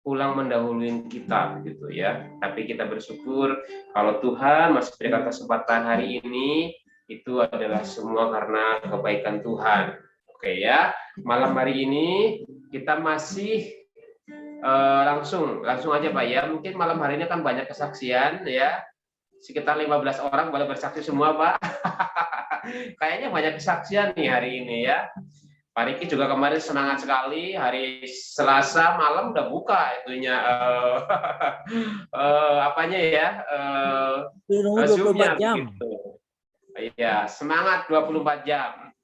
pulang mendahuluin kita begitu ya. Tapi kita bersyukur kalau Tuhan masih berikan kesempatan hari ini, itu adalah semua karena kebaikan Tuhan. Oke ya, malam hari ini kita masih langsung aja Pak ya. Mungkin malam hari ini kan banyak kesaksian ya. Sekitar 15 orang boleh bersaksi semua Pak. Kayaknya banyak kesaksian nih hari ini ya. Pak Riki juga kemarin semangat sekali, hari Selasa malam udah buka itunya apanya ya, Zoom-nya 24 jam. begitu. Iya, semangat 24 jam.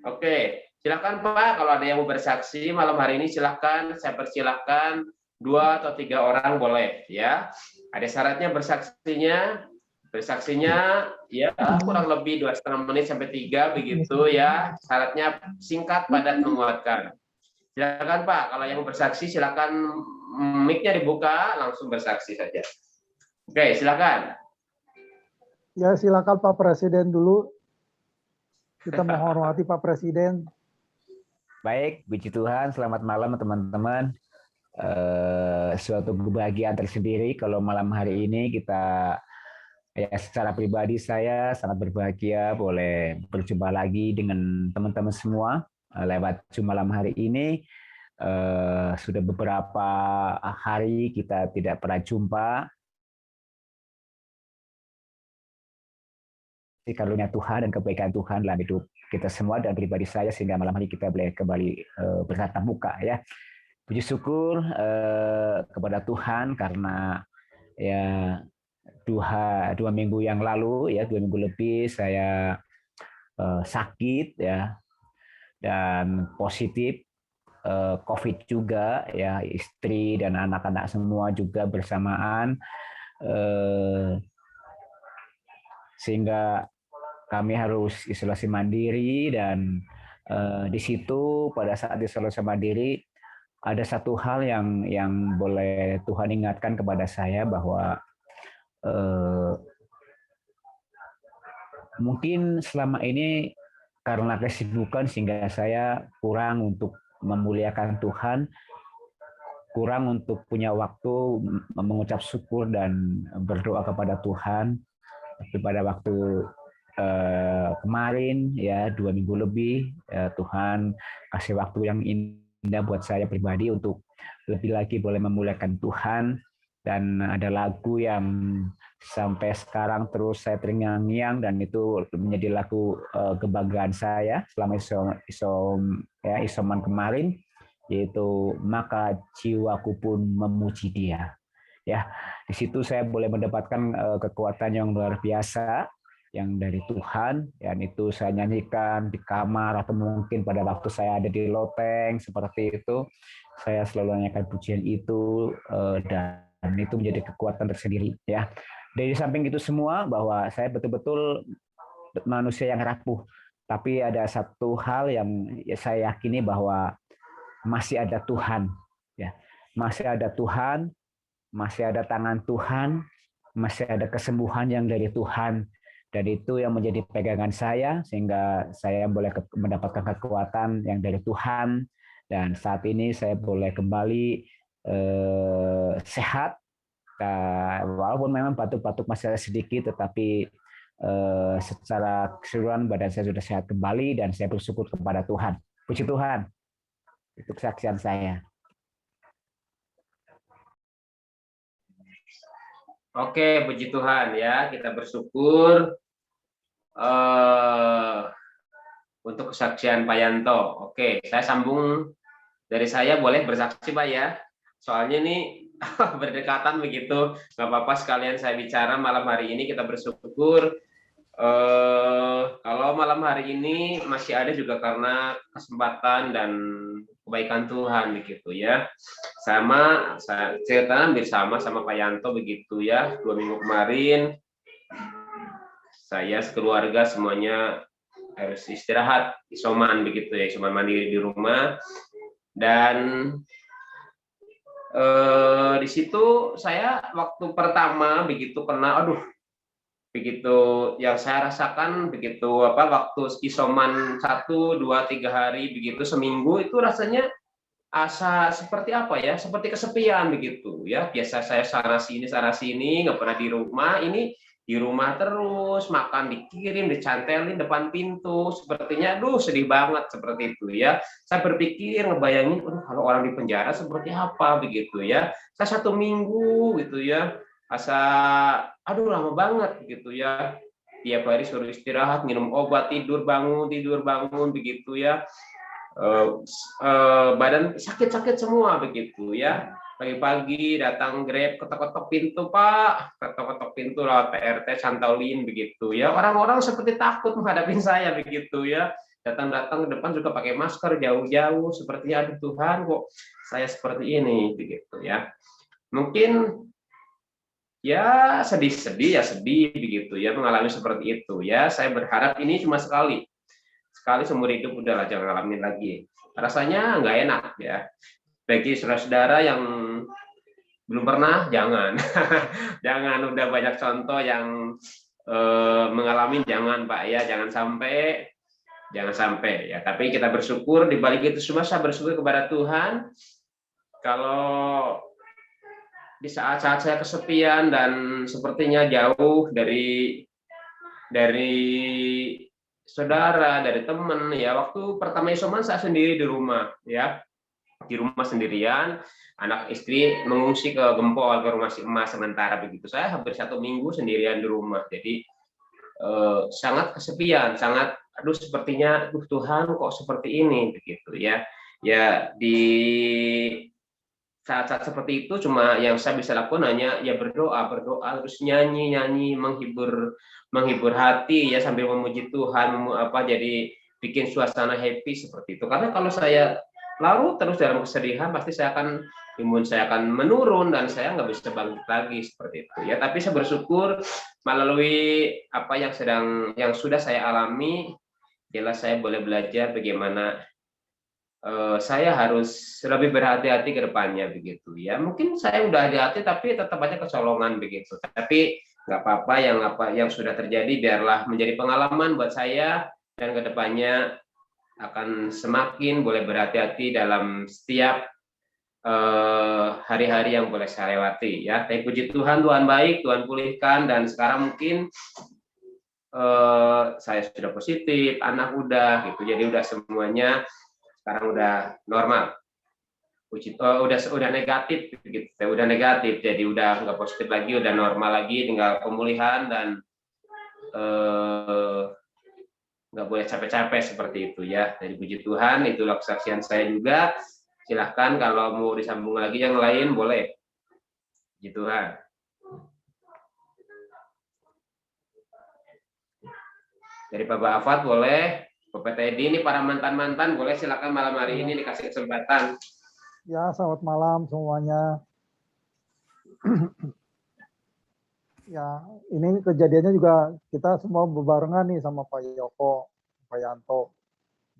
Oke, silakan Pak, kalau ada yang mau bersaksi malam hari ini silakan, saya persilahkan 2 atau 3 orang boleh ya. Ada syaratnya bersaksinya ya kurang lebih 2,5 menit sampai 3 begitu ya. Syaratnya singkat, padat, menguatkan. Silakan Pak, kalau yang mau bersaksi silakan mic-nya dibuka, langsung bersaksi saja. Oke, silakan. Ya, silakan Pak Presiden dulu. Kita menghormati Pak Presiden. Baik, puji Tuhan, selamat malam teman-teman. Suatu kebahagiaan tersendiri kalau malam hari ini kita, ya secara pribadi saya sangat berbahagia boleh berjumpa lagi dengan teman-teman semua lewat Zoom malam hari ini. Sudah beberapa hari kita tidak pernah jumpa. Karunia Tuhan dan kebaikan Tuhan dalam hidup kita semua dan pribadi saya sehingga malam hari kita boleh kembali bertatap muka ya. Puji syukur kepada Tuhan karena ya dua minggu yang lalu ya 2 minggu lebih saya sakit ya dan positif COVID juga ya, istri dan anak-anak semua juga bersamaan sehingga kami harus isolasi mandiri dan di situ pada saat isolasi mandiri ada satu hal yang boleh Tuhan ingatkan kepada saya bahwa mungkin selama ini karena kesibukan sehingga saya kurang untuk memuliakan Tuhan, kurang untuk punya waktu mengucap syukur dan berdoa kepada Tuhan. Tapi pada waktu kemarin ya 2 minggu lebih Tuhan kasih waktu yang indah buat saya pribadi untuk lebih lagi boleh memuliakan Tuhan, dan ada lagu yang sampai sekarang terus saya terngiang-ngiang dan itu menjadi lagu kebanggaan saya selama isoman kemarin, yaitu Maka Jiwaku Pun Memuji Dia. Ya, di situ saya boleh mendapatkan kekuatan yang luar biasa yang dari Tuhan, dan itu saya nyanyikan di kamar atau mungkin pada waktu saya ada di loteng seperti itu, saya selalu nyanyikan pujian itu dan itu menjadi kekuatan tersendiri ya. Dari samping itu semua bahwa saya betul-betul manusia yang rapuh, tapi ada satu hal yang saya yakini bahwa masih ada Tuhan ya, masih ada Tuhan, masih ada tangan Tuhan, masih ada kesembuhan yang dari Tuhan. Dan itu yang menjadi pegangan saya sehingga saya boleh mendapatkan kekuatan yang dari Tuhan. Dan saat ini saya boleh kembali sehat. Walaupun memang batuk-batuk masih ada sedikit, tetapi secara keseluruhan badan saya sudah sehat kembali dan saya bersyukur kepada Tuhan. Puji Tuhan. Itu kesaksian saya. Oke, puji Tuhan ya, kita bersyukur untuk kesaksian Pak Yanto. Oke, saya sambung dari saya, boleh bersaksi Pak ya. Soalnya ini berdekatan begitu, nggak apa-apa sekalian saya bicara malam hari ini. Kita bersyukur kalau malam hari ini masih ada juga karena kesempatan dan kebaikan Tuhan begitu ya. Sama saya cerita bersama sama Pak Yanto begitu ya. 2 minggu kemarin saya sekeluarga semuanya harus istirahat, isoman begitu ya, isoman mandiri di rumah. Dan di situ saya waktu pertama begitu kena, begitu yang saya rasakan begitu waktu isoman 1, 2, 3 hari begitu seminggu itu rasanya asa seperti apa ya, seperti kesepian begitu ya. Biasa saya sana sini nggak pernah di rumah, ini di rumah terus, makan dikirim, dicantelin depan pintu, sepertinya aduh sedih banget seperti itu ya. Saya berpikir ngebayangin, aduh kalau orang di penjara seperti apa begitu ya. Saya 1 minggu gitu ya, asa aduh lama banget gitu ya. Tiap hari suruh istirahat, minum obat, tidur bangun begitu ya. eh, Badan sakit-sakit semua begitu ya. Pagi-pagi datang Grab, ketok-ketok pintu Pak, ketok-ketok pintu lewat PRT Santolin begitu ya. Orang-orang seperti takut menghadapi saya begitu ya. Datang-datang ke depan juga pakai masker jauh-jauh, sepertinya aduh Tuhan kok saya seperti ini begitu ya. Mungkin ya sedih-sedih ya sedih begitu ya mengalami seperti itu ya. Saya berharap ini cuma sekali seumur hidup, udahlah jangan ngalamin lagi. Rasanya nggak enak ya. Bagi saudara-saudara yang belum pernah, jangan. Jangan, udah banyak contoh yang mengalami, jangan Pak ya, jangan sampai ya. Tapi kita bersyukur di balik itu semua, saya bersyukur kepada Tuhan kalau di saat-saat saya kesepian dan sepertinya jauh dari saudara, dari teman ya. Waktu pertama isoman saya sendiri di rumah ya, di rumah sendirian, anak istri mengungsi ke Gempol, ke rumah si emas sementara begitu. Saya hampir 1 minggu sendirian di rumah. Jadi sangat kesepian, sangat aduh sepertinya aduh Tuhan kok seperti ini begitu ya. Ya di saat-saat seperti itu cuma yang saya bisa lakukan hanya ya berdoa, terus nyanyi, menghibur hati ya sambil memuji Tuhan, jadi bikin suasana happy seperti itu. Karena kalau saya larut terus dalam kesedihan, pasti imun saya akan menurun dan saya nggak bisa bangkit lagi seperti itu ya. Tapi saya bersyukur melalui apa yang sudah saya alami, jelas saya boleh belajar bagaimana saya harus lebih berhati-hati ke depannya begitu ya. Mungkin saya udah hati-hati tapi tetap aja kecolongan begitu. Tapi nggak apa-apa, yang sudah terjadi biarlah menjadi pengalaman buat saya, dan ke depannya akan semakin boleh berhati-hati dalam setiap hari-hari yang boleh saya lewati ya. Tapi puji Tuhan, Tuhan baik, Tuhan pulihkan, dan sekarang mungkin saya sudah positif, anak udah gitu. Jadi udah semuanya sekarang udah normal, udah negatif gitu, udah negatif, jadi udah nggak positif lagi, udah normal lagi, tinggal pemulihan dan nggak boleh capek-capek seperti itu ya. Jadi puji Tuhan, itulah kesaksian saya juga. Silahkan kalau mau disambung lagi yang lain boleh. Puji Tuhan. Dari Bapak Afat boleh, Bapak Teddy, ini para mantan-mantan boleh silakan malam hari ini dikasih kesempatan. Ya, selamat malam semuanya. Ya, ini kejadiannya juga kita semua berbarengan nih sama Pak Yoko, Pak Yanto,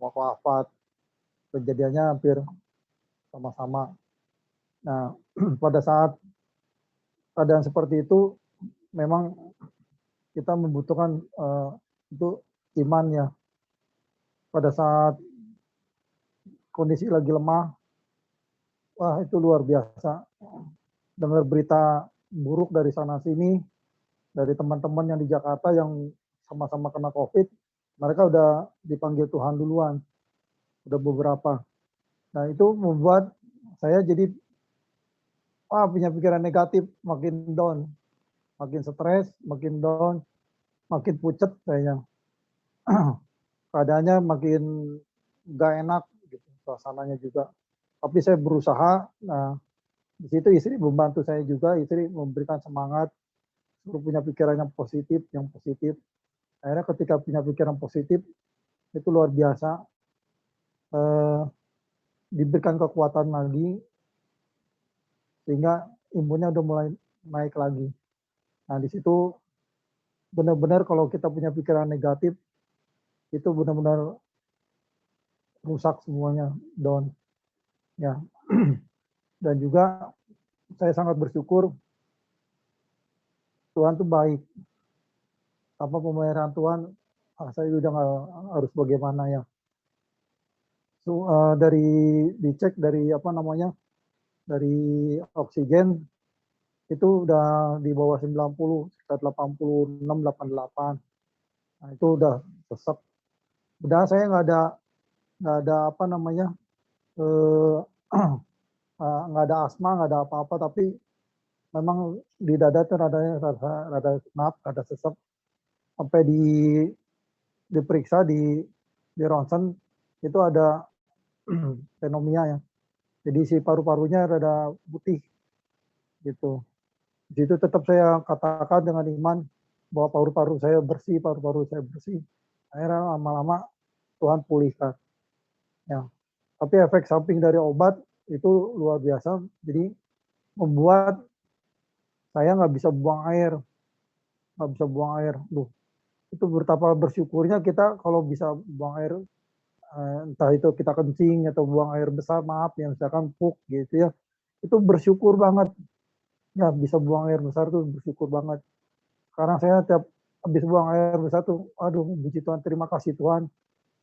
Pak Afat. Kejadiannya hampir sama-sama. Nah, pada saat keadaan seperti itu, memang kita membutuhkan itu iman ya. Pada saat kondisi lagi lemah, wah itu luar biasa. Dengar berita buruk dari sana sini, dari teman-teman yang di Jakarta yang sama-sama kena COVID, mereka udah dipanggil Tuhan duluan, udah beberapa. Nah itu membuat saya jadi punya pikiran negatif, makin down, makin stres, makin down, makin pucet kayaknya. Keadaannya makin gak enak, gitu, suasananya juga. Tapi saya berusaha. Nah di situ istri membantu saya juga, istri memberikan semangat, suruh punya pikiran yang positif, Akhirnya ketika punya pikiran positif, itu luar biasa. Diberikan kekuatan lagi, sehingga imunnya udah mulai naik lagi. Nah di situ benar-benar kalau kita punya pikiran negatif, itu benar-benar rusak semuanya, down. Ya. Dan juga saya sangat bersyukur Tuhan tuh baik. Tanpa pemeliharaan Tuhan, saya udah nggak harus bagaimana ya. dari dicek dari apa namanya, dari oksigen itu udah di bawah 90, sekitar 86, 88. Nah, itu udah sesek. Udah saya nggak ada apa namanya, eh, nggak ada asma, nggak ada apa-apa, tapi memang di dada tuh rada senap, rada sesek. Sampai diperiksa di ronsen itu ada pneumonia ya. Jadi si paru-parunya rada putih gitu. Di situ tetap saya katakan dengan iman bahwa paru-paru saya bersih, paru-paru saya bersih. Akhirnya lama-lama Tuhan pulihkan. Ya. Tapi efek samping dari obat itu luar biasa. Jadi membuat saya nggak bisa buang air, nggak bisa buang air. Duh, itu betapa bersyukurnya kita kalau bisa buang air, entah itu kita kencing atau buang air besar, maaf ya misalkan pup gitu ya, itu bersyukur banget. Ya bisa buang air besar tuh bersyukur banget. Sekarang saya tiap habis buang air besar tuh, aduh puji Tuhan, terima kasih Tuhan,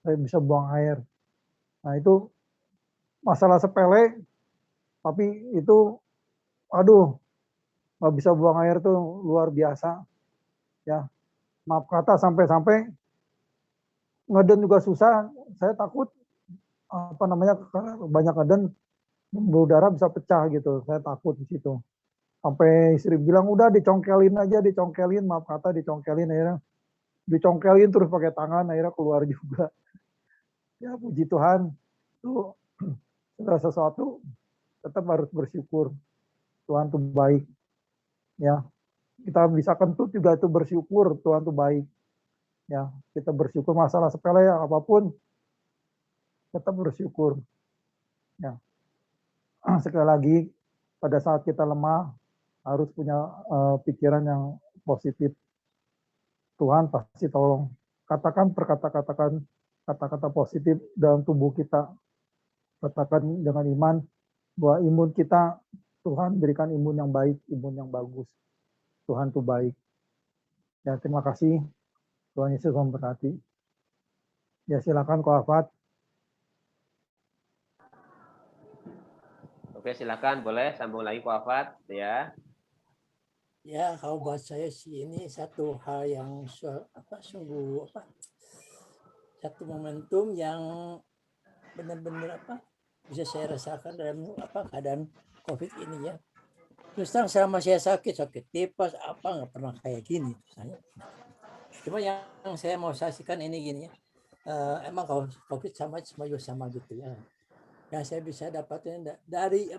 saya bisa buang air. Nah itu masalah sepele, tapi itu aduh nggak bisa buang air tuh luar biasa. Ya maaf kata sampai-sampai ngeden juga susah. Saya takut apa namanya, banyak ngeden udara bisa pecah gitu. Saya takut di situ. Sampai istri bilang udah dicongkelin aja, dicongkelin, maaf kata dicongkelin, akhirnya dicongkelin terus pakai tangan, akhirnya keluar juga. Ya puji Tuhan, itu segala sesuatu tetap harus bersyukur. Tuhan tuh baik. Ya, kita bisa kentut juga itu bersyukur, Tuhan tuh baik. Ya, kita bersyukur masalah sepele apapun, tetap bersyukur. Ya, sekali lagi pada saat kita lemah harus punya pikiran yang positif. Tuhan pasti tolong. Katakan perkata-katakan kata-kata positif dalam tubuh kita. Katakan dengan iman bahwa imun kita, Tuhan berikan imun yang baik, imun yang bagus. Tuhan itu baik. Ya, terima kasih. Tuhan Yesus memberkati. Ya, silakan Ko Afat. Oke, silakan boleh sambung lagi Ko Afat ya. Ya, kalau buat saya sih ini satu hal yang sungguh satu momentum yang benar-benar bisa saya rasakan dalam keadaan COVID ini ya. Terus terang selama saya sakit tipes nggak pernah kayak gini saya. Cuma yang saya mau saksikan ini gini ya. Emang kalau COVID sama gitu ya. Yang saya bisa dapatin dari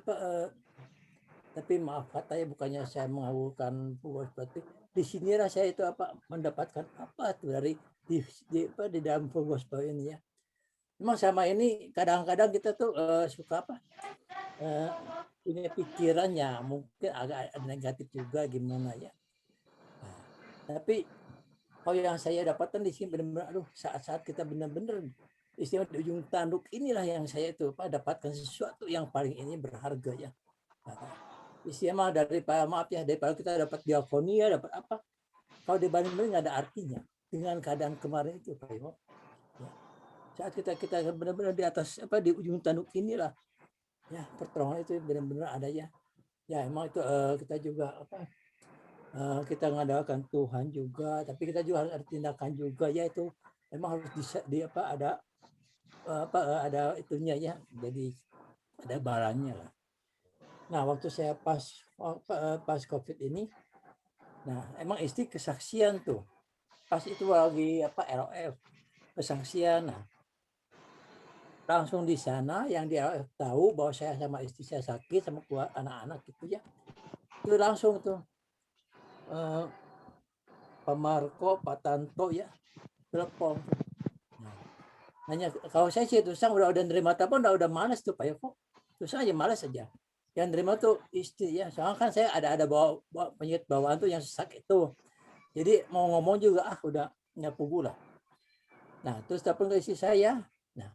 tapi maaf katanya bukannya saya mengawulkan seperti di sinilah saya itu mendapatkan tuh dari di dalam gospel ini ya. Memang sama ini kadang-kadang kita tuh suka punya pikirannya mungkin agak negatif juga gimana ya. Nah, tapi kalau yang saya dapatkan di sini benar-benar saat-saat kita benar-benar istimewa di ujung tanduk inilah yang saya itu dapatkan sesuatu yang paling ini berharga ya. Nah, istimewa daripada kita dapat diakonia, dapat apa? Kalau dibanding-banding nggak ada artinya dengan keadaan kemarin itu Pak Iwo. Ya. Saat kita benar-benar di atas di ujung tanduk inilah ya pertolongan itu benar-benar ada ya. Ya emang itu kita juga kita mengandalkan Tuhan juga, tapi kita juga harus ada tindakan juga ya itu memang harus ada itunya ya. Jadi ada balannya lah. Nah, waktu saya pas COVID ini, nah emang istri kesaksian tuh. Pas itu lagi LOF kesaksian. Nah, langsung di sana yang di LOF tahu bahwa saya sama istri saya sakit sama anak-anak gitu ya. Itu langsung tuh Pak Marco, Pak Tanto ya telepon. Nah, hanya kalau saya sih terus udah nerima telepon udah males tuh Pak Yoko. Terus aja males aja. Yang nerima tuh istri ya, soalnya kan saya ada bawa penyakit bawaan tuh yang sakit itu. Jadi mau ngomong juga udah nyapu lah. Nah terus telepon ke istri saya. Nah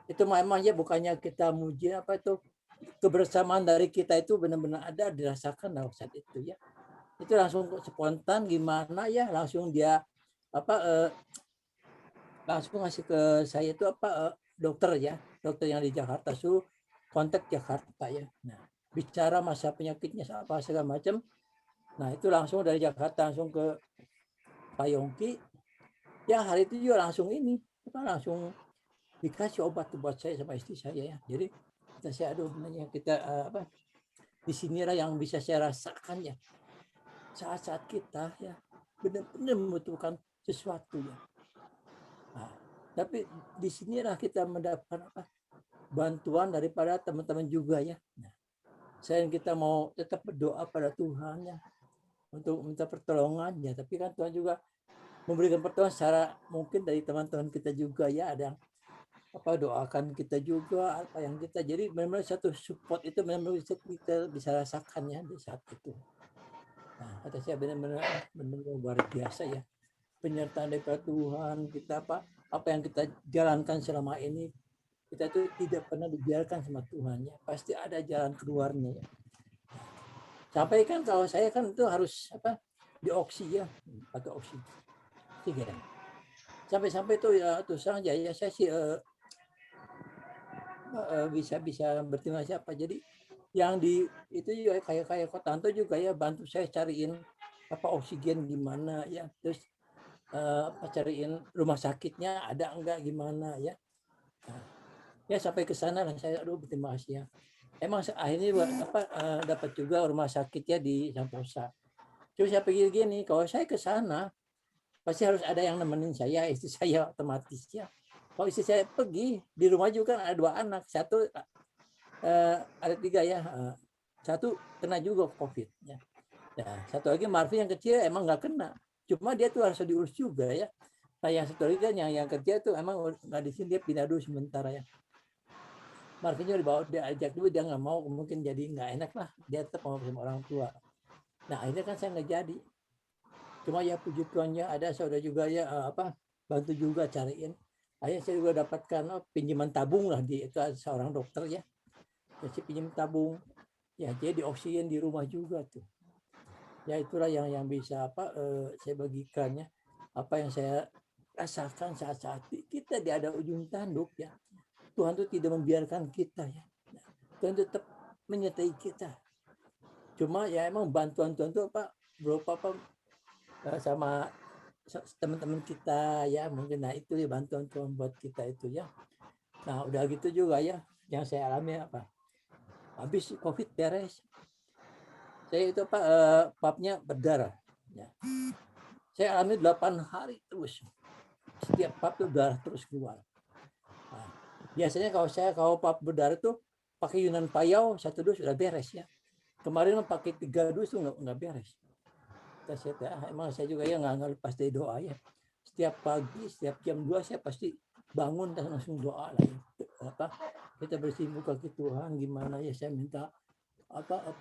itu memang ya bukannya kita muji itu kebersamaan dari kita itu benar-benar ada dirasakan dalam saat itu ya. Itu langsung spontan gimana ya, langsung dia langsung ngasih ke saya itu dokter ya, dokter yang di Jakarta suruh kontak Jakarta ya. Nah, bicara masa penyakitnya apa segala macam. Nah, itu langsung dari Jakarta langsung ke Pak Yongki. Ya, hari itu juga langsung ini, langsung dikasih obat buat saya sama istri saya ya. Jadi saya aduh kita di sinilah yang bisa saya rasakan ya. Saat-saat kita ya benar-benar membutuhkan sesuatu ya. Nah, tapi di sinilah kita mendapatkan bantuan daripada teman-teman juga ya. Nah, selain kita mau tetap berdoa pada Tuhan ya untuk minta pertolongannya, tapi kan Tuhan juga memberikan pertolongan secara mungkin dari teman-teman kita juga ya, ada yang doakan kita juga apa yang kita, jadi benar-benar satu support itu benar-benar kita bisa rasakan ya di saat itu. Nah, kata saya benar-benar luar biasa ya penyertaan dari Tuhan kita, apa yang kita jalankan selama ini kita itu tidak pernah dibiarkan sama Tuhan ya, pasti ada jalan keluarnya ya. Sampai kan kalau saya kan itu harus dioksi ya, pakai oksi tiga. Sampai itu ya terus terang aja ya saya sih bisa berterima kasih jadi yang di itu juga kayak Kotanto juga ya bantu saya cariin oksigen gimana ya, terus cariin rumah sakitnya ada enggak gimana ya. Nah, ya sampai ke sana lah saya berterima kasih ya. Emang akhirnya dapat juga rumah sakitnya di Samposa. Terus saya pikir gini, kalau saya ke sana pasti harus ada yang nemenin saya, istri saya otomatis ya. Kalau istri saya pergi, di rumah juga kan ada 2 anak, satu ada 3 ya, satu kena juga COVID ya. Nah, satu lagi Marvin yang kecil emang nggak kena, cuma dia tuh harus diurus juga ya. Nah, yang satu lagi kan yang kecil tuh emang nggak di sini, dia pindah dulu sementara ya. Marvin juga dibawa, dia ajak dulu, dia nggak mau, mungkin jadi nggak enak lah, dia tetap mau sama orang tua. Nah, akhirnya kan saya nggak jadi. Cuma ya puji Tuhannya ada saudara juga ya bantu juga cariin. Akhirnya saya juga dapatkan pinjaman tabung lah di itu seorang dokter ya. Jadi pinjam tabung. Ya jadi oksigen di rumah juga tuh. Ya itulah yang bisa saya bagikan ya. Apa yang saya rasakan saat-saat kita di ada ujung tanduk ya. Tuhan tuh tidak membiarkan kita ya. Tuhan tetap menyertai kita. Cuma ya emang bantuan Tuhan tuh berupa sama teman-teman kita ya, mungkin nah itu ya bantuan Tuhan buat kita itu ya. Nah udah gitu juga ya yang saya alami habis COVID beres saya itu papnya berdarah ya. Saya alami 8 hari terus, setiap pap itu darah terus keluar. Nah, biasanya kalau pap berdarah tuh pakai Yunan Payau 1 dus sudah beres ya. Kemarin pakai 3 dus tuh nggak beres. Emang saya juga ya nggak lepas dari doa ya. Setiap pagi, setiap jam 2 saya pasti bangun dan langsung doa lah ya. Kita bersimpuh ke Tuhan gimana ya, saya minta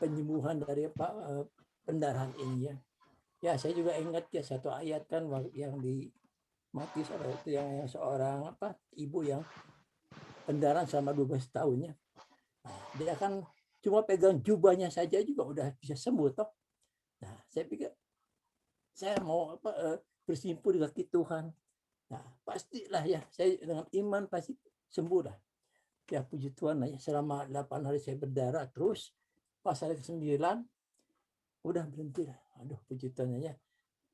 penyembuhan dari pendarahan ini ya. Ya saya juga ingat ya satu ayat kan yang di Matius itu yang seorang ibu yang pendarahan selama 12 tahun ya. Nah, dia kan cuma pegang jubahnya saja juga udah bisa sembuh toh. Nah, saya pikir saya mau bersimpuh di kaki Tuhan. Nah, pastilah ya, saya dengan iman pasti sembuh lah. Ya puji Tuhan lah ya, selama 8 hari saya berdarah terus, pas hari ke-9 udah berhenti lah. Aduh puji Tuhan ya.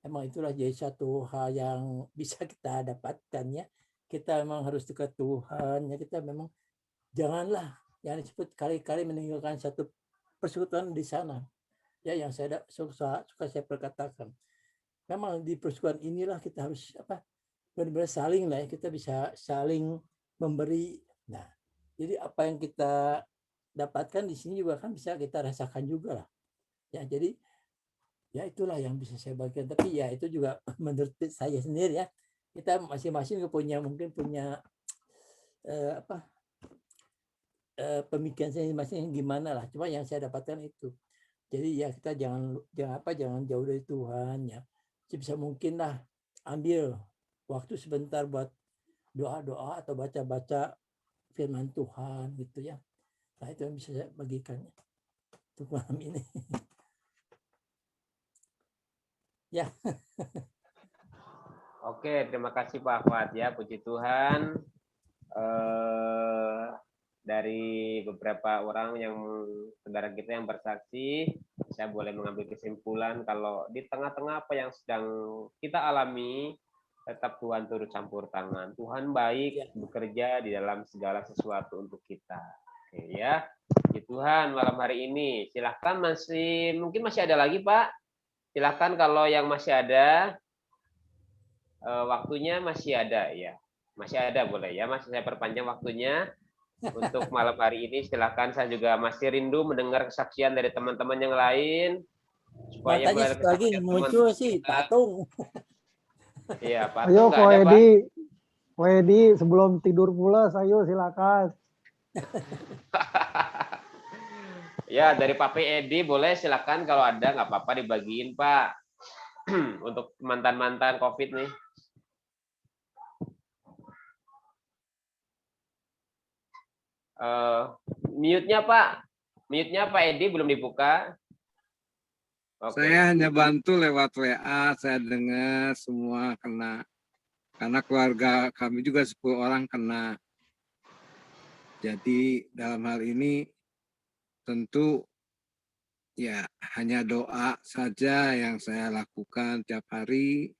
Emang itulah jadi satu hal yang bisa kita dapatkan ya. Kita memang harus dekat Tuhan ya, kita memang janganlah yang disebut kali-kali meninggalkan satu persekutuan di sana. Ya yang saya suka saya perkatakan. Memang di persekutuan inilah kita harus benar-benar saling lah ya, kita bisa saling memberi. Nah, jadi apa yang kita dapatkan di sini juga kan bisa kita rasakan juga lah. Ya, jadi ya itulah yang bisa saya bagikan. Tapi ya itu juga menurut saya sendiri ya, kita masing-masing mungkin punya pemikiran saya masing-masing gimana lah. Cuma yang saya dapatkan itu. Jadi ya kita jangan jauh dari Tuhan ya. Sebisa mungkin lah ambil waktu sebentar buat doa-doa atau baca-baca firman Tuhan gitu ya. Nah itu yang bisa saya bagikan untuk malam ini. Ya. Oke, terima kasih Pak Ahmad ya, puji Tuhan. dari beberapa orang yang saudara kita yang bersaksi, saya boleh mengambil kesimpulan kalau di tengah-tengah apa yang sedang kita alami, tetap Tuhan turut campur tangan. Tuhan baik bekerja di dalam segala sesuatu untuk kita. Oke, ya. Puji Tuhan malam hari ini. Silahkan mungkin masih ada lagi Pak. Silahkan kalau yang masih ada, waktunya masih ada ya. Masih ada boleh ya, masih saya perpanjang waktunya. Untuk malam hari ini silakan, saya juga masih rindu mendengar kesaksian dari teman-teman yang lain supaya Matanya melalui satu lagi kesaksian muncul teman-teman sih, kita. Patung. Iya, Ayo Patung nggak Ko ada, Pak. Edi, Ko Edi sebelum tidur pulas, ayo silakan. Ya, dari Pak Edi boleh silakan kalau ada, nggak apa-apa dibagiin, Pak. Untuk mantan-mantan COVID nih. Mute-nya Pak. Mute-nya Pak Edi belum dibuka. Oke. Saya hanya bantu lewat WA, saya dengar semua kena. Karena keluarga kami juga 10 orang kena. Jadi dalam hal ini tentu ya hanya doa saja yang saya lakukan tiap hari.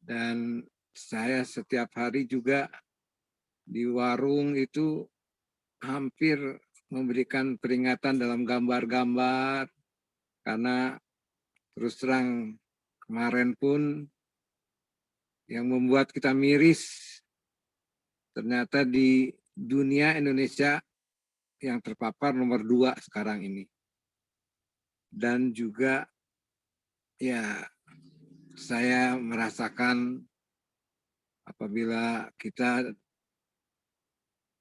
Dan saya setiap hari juga di warung itu hampir memberikan peringatan dalam gambar-gambar. Karena terus terang kemarin pun yang membuat kita miris, ternyata di dunia Indonesia yang terpapar nomor 2 sekarang ini. Dan juga ya saya merasakan apabila kita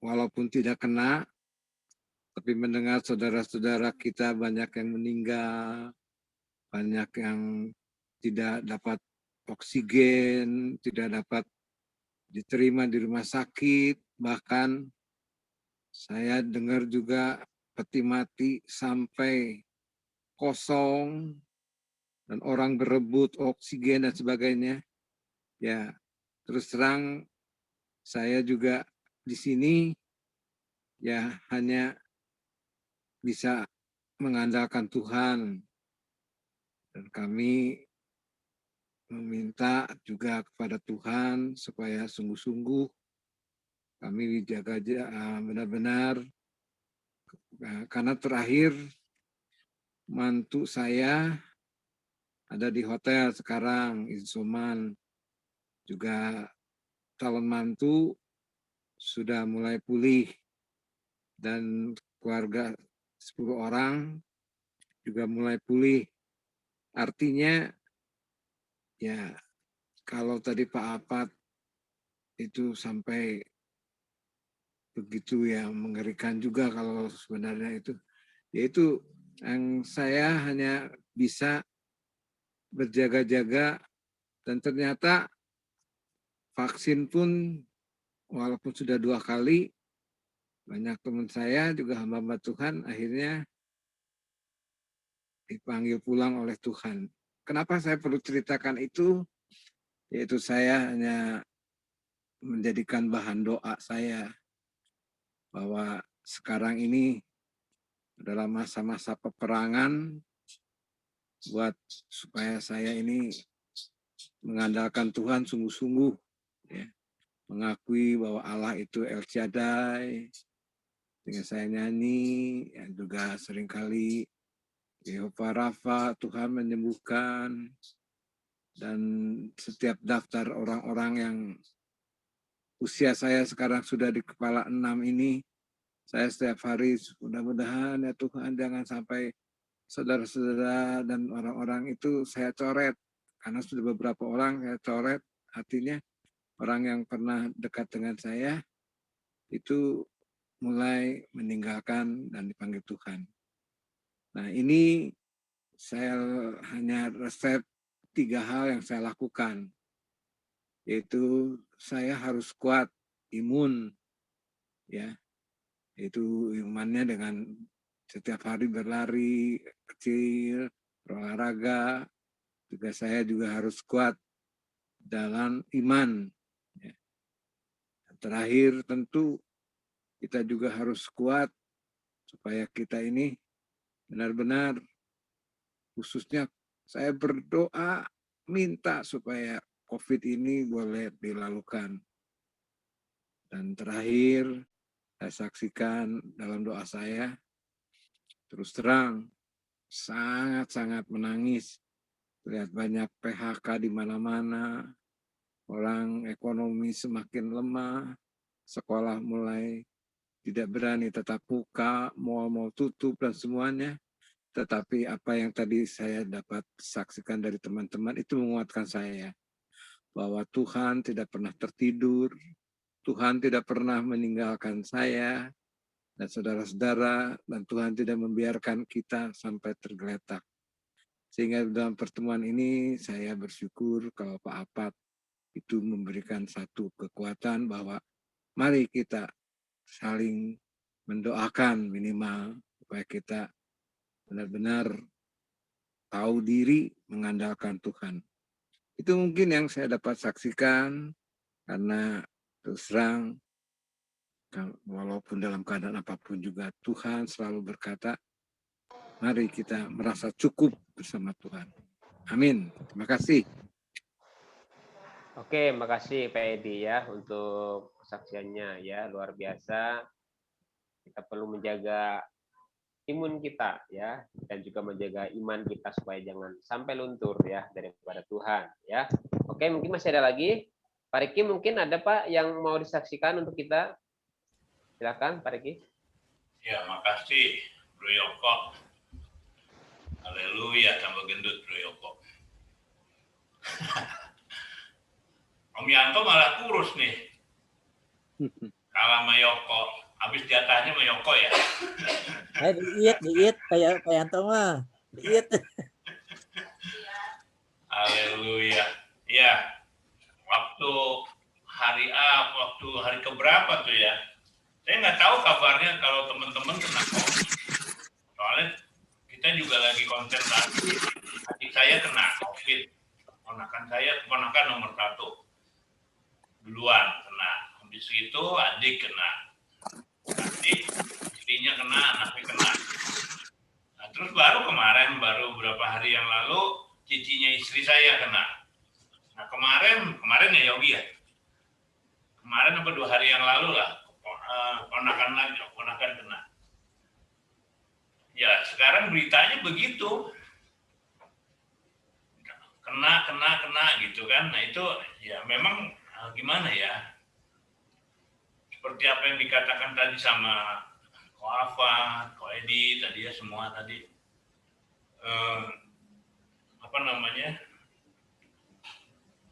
walaupun tidak kena, tapi mendengar saudara-saudara kita banyak yang meninggal, banyak yang tidak dapat oksigen, tidak dapat diterima di rumah sakit, bahkan saya dengar juga peti mati sampai kosong dan orang berebut oksigen dan sebagainya. Ya, terus terang saya juga di sini ya hanya bisa mengandalkan Tuhan. Dan kami meminta juga kepada Tuhan supaya sungguh-sungguh kami dijaga benar-benar. Karena terakhir mantu saya ada di hotel sekarang, isoman. Juga calon mantu sudah mulai pulih. Dan keluarga 10 orang juga mulai pulih. Artinya ya kalau tadi Pak Apat itu sampai begitu ya mengerikan juga kalau sebenarnya itu. Yaitu yang saya hanya bisa berjaga-jaga dan ternyata vaksin pun walaupun sudah 2 kali, banyak teman saya juga hamba-hamba Tuhan akhirnya dipanggil pulang oleh Tuhan. Kenapa saya perlu ceritakan itu? Yaitu saya hanya menjadikan bahan doa saya bahwa sekarang ini adalah masa-masa peperangan buat supaya saya ini mengandalkan Tuhan sungguh-sungguh, ya, mengakui bahwa Allah itu El Shaddai. Dengan saya nyanyi, ya juga seringkali Yehova Rafa, Tuhan menyembuhkan, dan setiap daftar orang-orang yang usia saya sekarang sudah di kepala 6 ini, saya setiap hari mudah-mudahan ya Tuhan jangan sampai saudara-saudara dan orang-orang itu saya coret. Karena sudah beberapa orang saya coret, artinya orang yang pernah dekat dengan saya itu mulai meninggalkan dan dipanggil Tuhan. Nah ini saya hanya resep 3 hal yang saya lakukan. Yaitu saya harus kuat imun, ya, yaitu imannya dengan setiap hari berlari kecil, berolahraga. Juga saya juga harus kuat dalam iman. Ya. terakhir tentu kita juga harus kuat supaya kita ini benar-benar, khususnya saya berdoa minta supaya COVID ini boleh dilalukan. Dan terakhir saya saksikan dalam doa saya, terus terang sangat-sangat menangis. Lihat banyak PHK di mana-mana, orang ekonomi semakin lemah, sekolah mulai tidak berani tetap buka, mal-mal tutup dan semuanya. Tetapi apa yang tadi saya dapat saksikan dari teman-teman itu menguatkan saya bahwa Tuhan tidak pernah tertidur, Tuhan tidak pernah meninggalkan saya dan saudara-saudara, dan Tuhan tidak membiarkan kita sampai tergeletak. Sehingga dalam pertemuan ini saya bersyukur kalau Pak Apat itu memberikan satu kekuatan bahwa mari kita saling mendoakan minimal supaya kita benar-benar tahu diri mengandalkan Tuhan. Itu mungkin yang saya dapat saksikan, karena terus terang walaupun dalam keadaan apapun juga Tuhan selalu berkata, mari kita merasa cukup bersama Tuhan. Amin. Terima kasih. Oke, makasih Pak Edi ya untuk kesaksiannya ya, luar biasa. Kita perlu menjaga imun kita ya, dan juga menjaga iman kita supaya jangan sampai luntur ya daripada Tuhan ya. Oke, mungkin masih ada lagi. Pak Riki mungkin ada Pak yang mau disaksikan untuk kita. Silakan Pak Riki. Ya, makasih Bro Yoko. Haleluya, tambah gendut Bro Yoko. Om Yanto malah kurus nih. Kalah sama Yoko. Habis jatahnya sama Yoko ya. Diet kayak Pak Yanto mah. Diet. Haleluya. Ya, waktu hari keberapa tuh ya? Saya nggak tahu kabarnya kalau teman-teman kena COVID. Soalnya kita juga lagi konsentrasi. Adik saya kena COVID. Ponakan nomor 1. Duluan kena. Habis itu adik kena. Adik, istrinya kena, anaknya kena. Nah, terus baru beberapa hari yang lalu, cicinya istri saya kena. Nah kemarin ya Yogi ya. Kemarin 2 hari yang lalu lah, ponakan kena. Ya sekarang beritanya begitu. Kena gitu kan. Nah itu ya memang gimana ya. Seperti apa yang dikatakan tadi sama Ko Afat, Ko Edi tadi ya, semua tadi.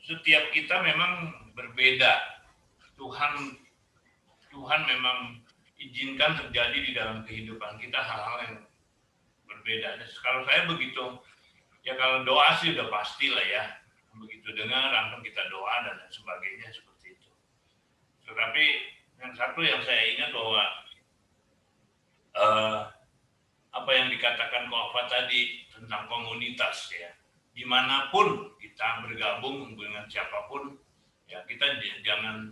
Setiap kita memang berbeda. Tuhan memang izinkan terjadi di dalam kehidupan kita hal-hal yang berbeda. Dan kalau saya begitu, ya kalau doa sih udah pasti lah ya. Begitu dengar langsung kita doa dan sebagainya seperti itu. Tetapi yang satu yang saya ingat bahwa apa yang dikatakan Ko Afat tadi tentang komunitas ya. Dimanapun kita bergabung dengan siapapun, ya kita jangan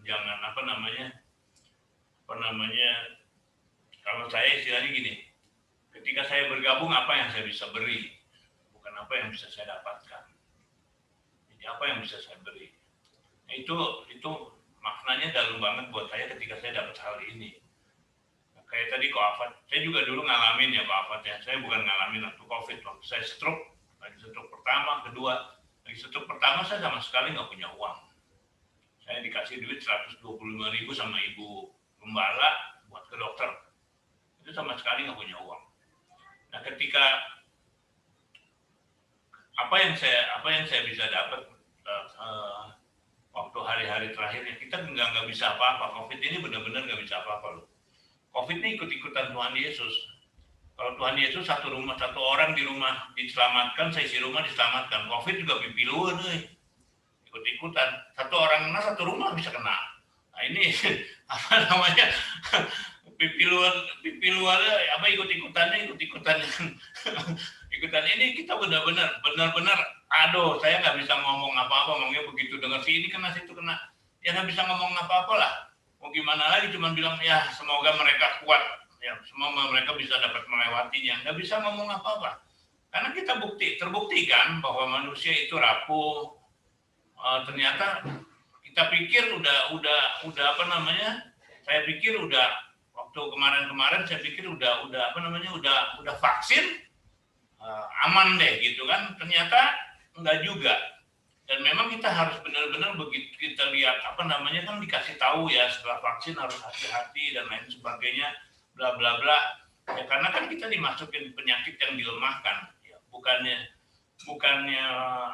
kalau saya istilahnya gini, ketika saya bergabung apa yang saya bisa beri, bukan apa yang bisa saya dapatkan. Jadi apa yang bisa saya beri. Nah, itu maknanya dalam banget buat saya ketika saya dapat hal ini. Nah, kayak tadi Ko Afat, saya juga dulu ngalamin ya Ko Afat ya. Saya bukan ngalamin waktu COVID, waktu saya stroke, lagi stroke pertama, kedua. Lagi stroke pertama saya sama sekali nggak punya uang. Saya dikasih duit 125.000 sama ibu gembala buat ke dokter. Itu sama sekali nggak punya uang. Nah, ketika apa yang saya bisa dapat waktu hari-hari terakhirnya, kita nggak bisa apa-apa. COVID ini benar-benar nggak bisa apa-apa loh. COVID ini ikut-ikutan Tuhan Yesus. Kalau Tuhan Yesus satu orang di rumah diselamatkan, seisi rumah diselamatkan. COVID juga pipiluan nih. Ikut-ikutan. Satu orang kena, satu rumah bisa kena. Nah ini apa namanya? pipiluan apa ikut-ikutan ini kita benar-benar aduh, saya nggak bisa ngomong apa-apa, ngomongnya begitu dengar si ini kena, situ kena. Ya nggak bisa ngomong apa-apa lah. mau gimana lagi, cuma bilang ya semoga mereka kuat, ya semoga mereka bisa dapat melewatinya. Nggak bisa ngomong apa-apa, karena kita terbuktikan bahwa manusia itu rapuh. Ternyata kita pikir udah apa namanya? Saya pikir udah waktu kemarin saya pikir udah apa namanya? Udah vaksin aman deh gitu kan. Ternyata enggak juga. Dan memang kita harus benar-benar begitu kita lihat apa namanya kan dikasih tahu ya setelah vaksin harus hati-hati dan lain sebagainya bla bla bla. Ya karena kan kita dimasukin penyakit yang dilemahkan. Ya, bukannya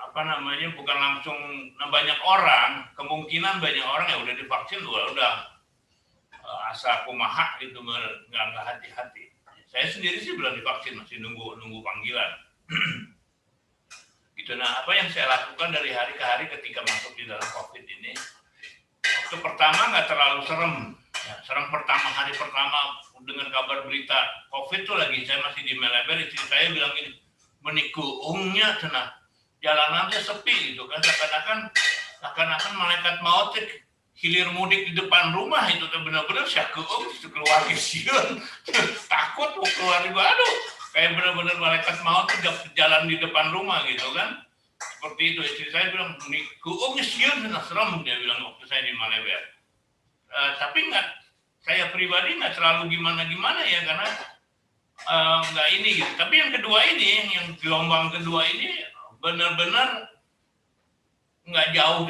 apa namanya bukan langsung banyak orang, kemungkinan banyak orang yang udah divaksin udah asa kumaha gitu nggak hati-hati. Saya sendiri sih belum divaksin, masih nunggu panggilan. Gitu. Nah, apa yang saya lakukan dari hari ke hari ketika masuk di dalam COVID ini, waktu pertama nggak terlalu serem. Ya, serem hari pertama dengan kabar berita COVID tuh lagi saya masih di Meleber, istri saya bilang gini, menikuungnya cenah, jalanannya sepi gitu kan, seakan-akan malaikat maut hilir mudik di depan rumah itu tuh benar-benar syakeung itu keluar sieun takut mau keluar juga, aduh kayak benar-benar malaikat maut jalan di depan rumah gitu kan, seperti itu. Istri saya bilang menikuung sieun serem, dia bilang waktu saya di Maleber. Tapi saya pribadi nggak terlalu gimana ya karena nggak ini gitu. Tapi yang kedua ini, yang gelombang kedua ini benar-benar nggak jauh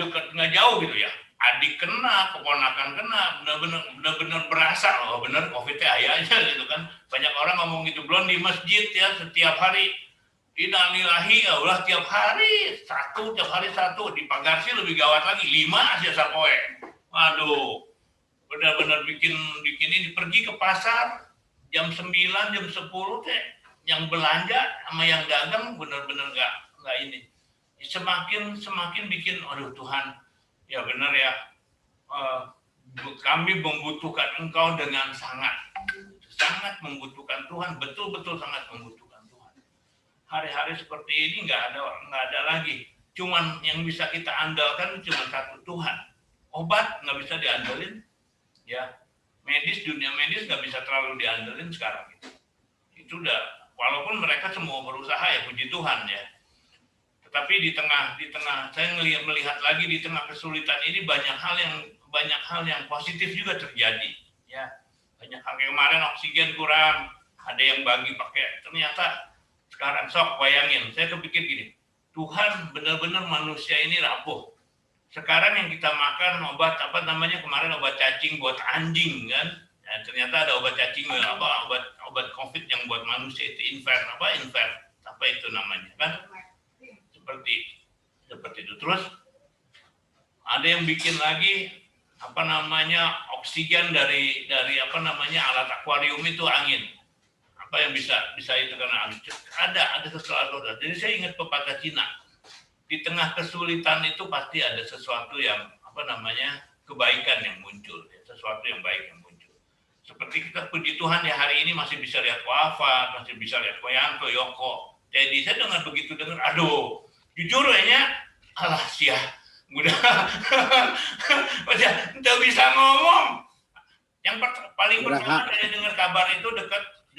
gitu ya. Adik kena, keponakan kena, benar-benar berasa loh, benar COVID-nya ayahnya gitu kan. Banyak orang ngomong gitu, belum di masjid ya setiap hari. Innalillahi, ya Allah tiap hari satu, di pagar sih lebih gawat lagi, 5 aja sapoe. Waduh, benar-benar bikin ini, pergi ke pasar jam 9, jam 10 teh yang belanja sama yang dagang benar-benar nggak ini. Semakin bikin aduh Tuhan, ya benar ya. Kami membutuhkan Engkau dengan sangat membutuhkan Tuhan, betul-betul sangat membutuhkan Tuhan. Hari-hari seperti ini nggak ada lagi. Cuman yang bisa kita andalkan cuma satu, Tuhan. Obat nggak bisa diandalin, ya. Dunia medis nggak bisa terlalu diandelin sekarang gitu. Itu udah, walaupun mereka semua berusaha ya, puji Tuhan ya. Tetapi di tengah saya melihat lagi di tengah kesulitan ini banyak hal yang positif juga terjadi ya. Banyak hal, kemarin oksigen kurang, ada yang bagi pakai, ternyata sekarang sok bayangin, saya kepikir gini, Tuhan benar-benar manusia ini rapuh. Sekarang yang kita makan obat apa namanya kemarin obat cacing buat anjing kan, ya, ternyata ada obat cacing obat COVID yang buat manusia itu Infer apa itu namanya kan, seperti itu. Terus ada yang bikin lagi apa namanya oksigen dari apa namanya alat akuarium itu angin, apa yang bisa itu karena ada sesuatu. Jadi saya ingat pepatah Cina, di tengah kesulitan itu pasti ada sesuatu yang apa namanya kebaikan yang muncul, ya, sesuatu yang baik yang muncul. Seperti kita puji Tuhan ya hari ini masih bisa lihat Wafat, masih bisa lihat Koyanto, Yoko. Jadi saya dengar, aduh, jujur ya, alah sia, mudah, nggak bisa ngomong. Yang paling pertama saya dengar kabar itu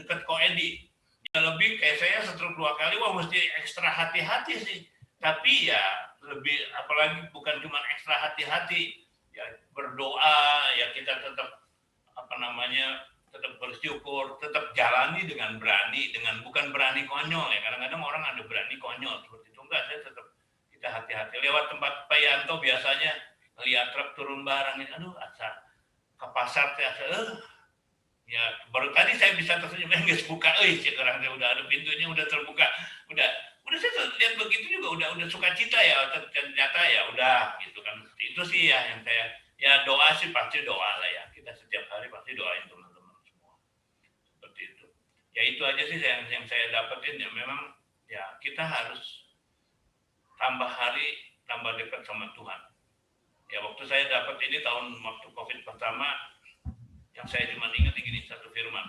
dekat Ko Edi. Ya lebih kayak saya stroke 2 kali, wah mesti ekstra hati-hati sih. Tapi ya lebih, apalagi bukan cuma ekstra hati-hati, ya berdoa, ya kita tetap apa namanya tetap bersyukur, tetap jalani dengan berani, bukan berani konyol ya. Kadang-kadang orang ada berani konyol seperti itu, enggak, saya tetap kita hati-hati. Lewat tempat Pak Yanto biasanya lihat truk turun barang, aduh asa ke pasar teh ya baru tadi saya bisa tersenyum, nggak buka, sekarang udah ada pintunya, udah terbuka, udah saya lihat begitu juga udah suka cita ya, ternyata ya udah gitu kan. Itu sih ya yang saya, ya doa sih pasti doa lah ya, kita setiap hari pasti doain teman-teman semua seperti itu. Ya itu aja sih yang saya dapetin, ya memang ya kita harus tambah hari tambah dekat sama Tuhan. Ya waktu saya dapat ini waktu COVID pertama, yang saya cuma ingat gini, satu firman,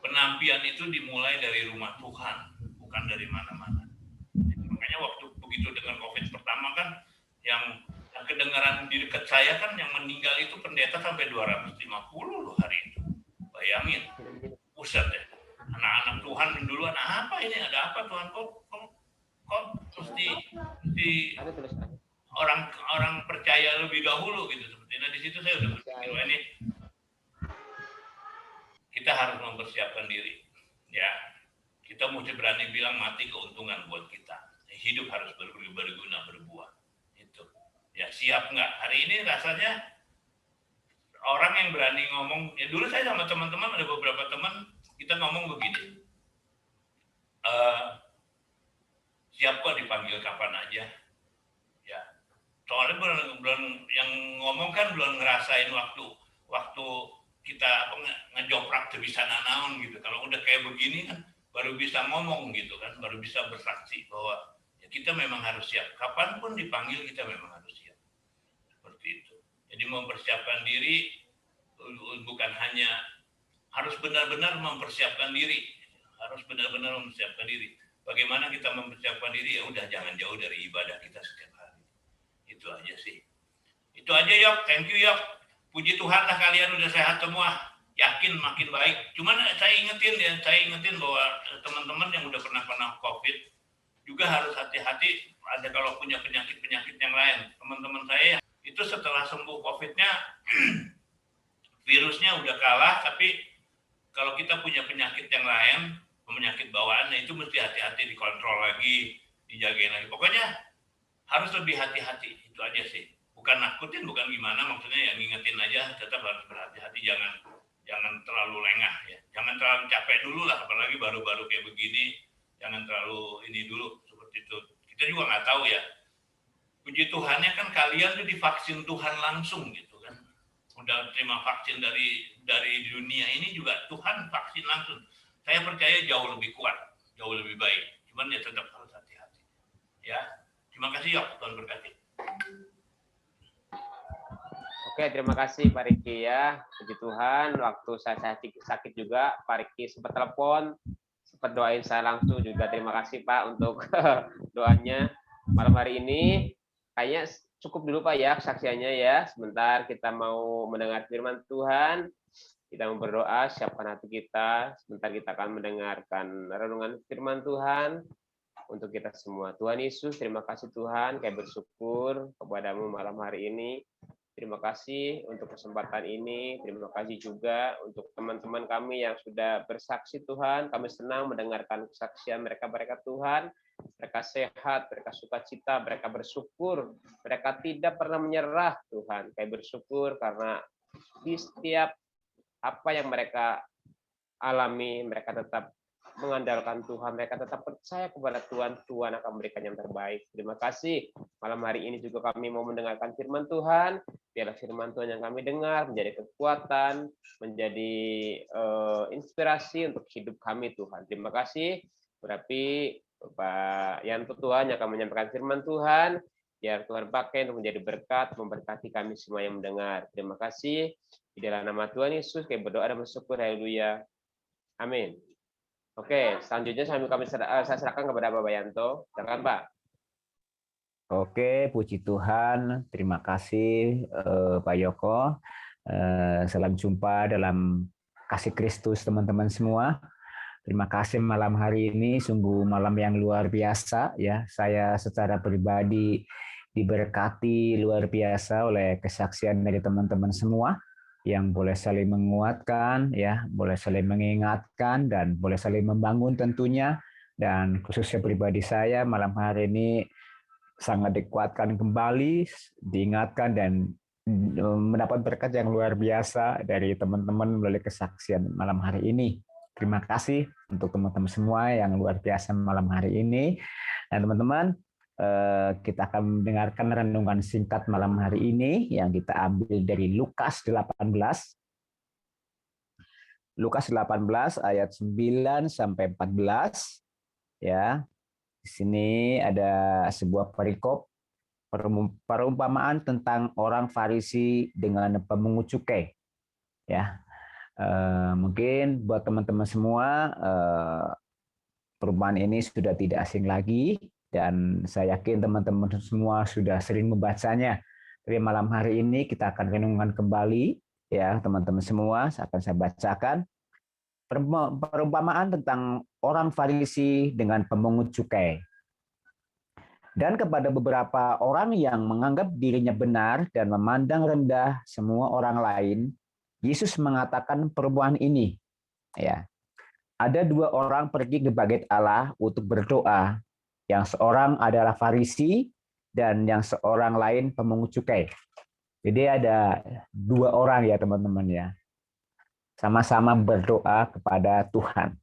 penampian itu dimulai dari rumah Tuhan, bukan dari mana-mana. Makanya waktu begitu dengan COVID pertama kan, yang kedengaran di dekat saya kan yang meninggal itu pendeta sampai 250 loh hari itu. Bayangin, pusat ya. Anak-anak Tuhan duluan, apa ini? Ada apa Tuhan? Kok mesti orang percaya lebih dahulu gitu seperti. Nah di situ saya udah berpikir, ini kita harus mempersiapkan diri, ya. Kita mesti berani bilang mati keuntungan buat kita. Hidup harus berguna, berbuah. Itu. Ya siap nggak? Hari ini rasanya orang yang berani ngomong. Ya dulu saya sama teman-teman, ada beberapa teman, kita ngomong begini. Siap kok dipanggil kapan aja. Ya. Soalnya belum yang ngomong kan belum ngerasain waktu kita ngejoprak bisa nanaon gitu. Kalau udah kayak begini kan baru bisa ngomong gitu kan, baru bisa bersaksi bahwa ya kita memang harus siap. Kapanpun dipanggil kita memang harus siap. Seperti itu. Jadi mempersiapkan diri bukan hanya harus benar-benar mempersiapkan diri, harus benar-benar mempersiapkan diri. Bagaimana kita mempersiapkan diri? Ya udah jangan jauh dari ibadah kita setiap hari. Itu aja sih. Itu aja Yok, thank you Yok. Puji Tuhan lah kalian udah sehat semua. Yakin makin baik. Cuman saya ingetin bahwa teman-teman yang udah pernah COVID juga harus hati-hati. Ada kalau punya penyakit yang lain. Teman-teman saya itu setelah sembuh COVID-nya virusnya udah kalah, tapi kalau kita punya penyakit yang lain, penyakit bawaan, itu mesti hati-hati, dikontrol lagi, dijagain lagi. Pokoknya harus lebih hati-hati. Itu aja sih. Bukan nakutin, bukan gimana, maksudnya ya ngingetin aja, tetap harus berhati-hati, jangan terlalu lengah ya. Jangan terlalu capek dulu lah, apalagi baru-baru kayak begini, jangan terlalu ini dulu seperti itu. Kita juga nggak tahu ya. Puji Tuhannya kan kalian tuh divaksin Tuhan langsung gitu kan. Udah terima vaksin dari dunia ini juga Tuhan vaksin langsung. Saya percaya jauh lebih kuat, jauh lebih baik. Cuman ya tetap harus hati-hati. Ya, terima kasih Yok, Tuhan berkati. Oke, terima kasih Pak Riki ya. Puji Tuhan, waktu saya sakit juga, Pak Riki sempat telepon, sempat doain saya langsung juga. Terima kasih Pak untuk doanya malam hari ini. Kayaknya cukup dulu Pak ya kesaksiannya ya. Sebentar kita mau mendengar firman Tuhan. Kita mau berdoa, siapkan hati kita. Sebentar kita akan mendengarkan renungan firman Tuhan untuk kita semua. Tuhan Yesus, terima kasih Tuhan. Kami bersyukur kepadamu malam hari ini. Terima kasih untuk kesempatan ini. Terima kasih juga untuk teman-teman kami yang sudah bersaksi Tuhan. Kami senang mendengarkan kesaksian mereka Tuhan. Mereka sehat, mereka sukacita, mereka bersyukur. Mereka tidak pernah menyerah Tuhan. Kami bersyukur karena di setiap apa yang mereka alami, mereka tetap mengandalkan Tuhan, mereka tetap percaya kepada Tuhan, Tuhan akan memberikan yang terbaik. Terima kasih. Malam hari ini juga kami mau mendengarkan firman Tuhan. Biarlah firman Tuhan yang kami dengar menjadi kekuatan, menjadi inspirasi untuk hidup kami Tuhan. Terima kasih. Berarti Bapak Yanto Tuhan yang akan menyampaikan firman Tuhan. Biar Tuhan pakai untuk menjadi berkat, memberkati kami semua yang mendengar. Terima kasih. Di dalam nama Tuhan Yesus, kami berdoa dan bersyukur. Haleluya. Amin. Oke, selanjutnya saya serahkan kepada Bapak Yanto. Silakan Pak. Oke, puji Tuhan. Terima kasih Pak Yoko. Salam jumpa dalam kasih Kristus teman-teman semua. Terima kasih malam hari ini, sungguh malam yang luar biasa ya. Saya secara pribadi diberkati luar biasa oleh kesaksian dari teman-teman semua yang boleh saling menguatkan, ya, boleh saling mengingatkan, dan boleh saling membangun tentunya. Dan khususnya pribadi saya malam hari ini sangat dikuatkan kembali, diingatkan, dan mendapat berkat yang luar biasa dari teman-teman melalui kesaksian malam hari ini. Terima kasih untuk teman-teman semua yang luar biasa malam hari ini. Dan teman-teman, kita akan mendengarkan renungan singkat malam hari ini yang kita ambil dari Lukas 18. Lukas 18 ayat 9 sampai 14. Ya. Di sini ada sebuah perikop perumpamaan tentang orang Farisi dengan pemungut cukai. Ya. Mungkin buat teman-teman semua perumpamaan ini sudah tidak asing lagi, dan saya yakin teman-teman semua sudah sering membacanya. Tapi malam hari ini kita akan renungkan kembali ya teman-teman semua. Akan saya bacakan perumpamaan tentang orang Farisi dengan pemungut cukai. Dan kepada beberapa orang yang menganggap dirinya benar dan memandang rendah semua orang lain, Yesus mengatakan perumpamaan ini. Ya, ada dua orang pergi ke bait Allah untuk berdoa. Yang seorang adalah Farisi dan yang seorang lain pemungut cukai. Jadi ada dua orang ya teman-teman ya. Sama-sama berdoa kepada Tuhan.